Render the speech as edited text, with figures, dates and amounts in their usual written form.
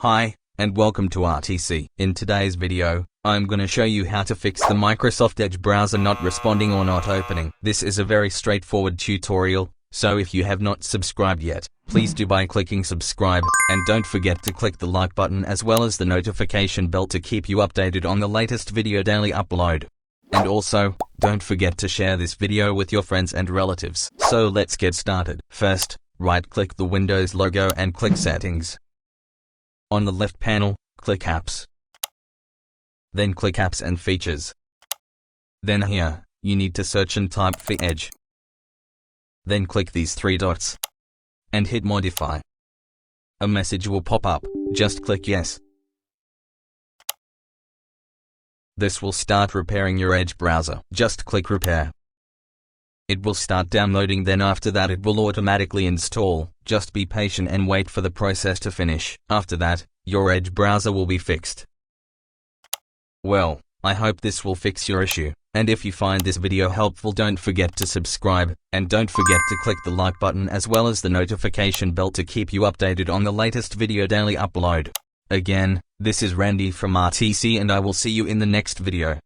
Hi, and welcome to RTC. In today's video, I'm gonna show you how to fix the Microsoft Edge browser not responding or not opening. This is a very straightforward tutorial, so if you have not subscribed yet, please do by clicking subscribe, and don't forget to click the like button as well as the notification bell to keep you updated on the latest video daily upload. And also, don't forget to share this video with your friends and relatives. So let's get started. First, right-click the Windows logo and click Settings. On the left panel, click Apps. Then click Apps and Features. Then here, you need to search and type for Edge. Then click these three dots and hit Modify. A message will pop up, just click Yes. This will start repairing your Edge browser. Just click Repair. It will start downloading, then after that it will automatically install. Just be patient and wait for the process to finish. After that, your Edge browser will be fixed. Well, I hope this will fix your issue. And if you find this video helpful, don't forget to subscribe, and don't forget to click the like button as well as the notification bell to keep you updated on the latest video daily upload. Again, this is Randy from RTC, and I will see you in the next video.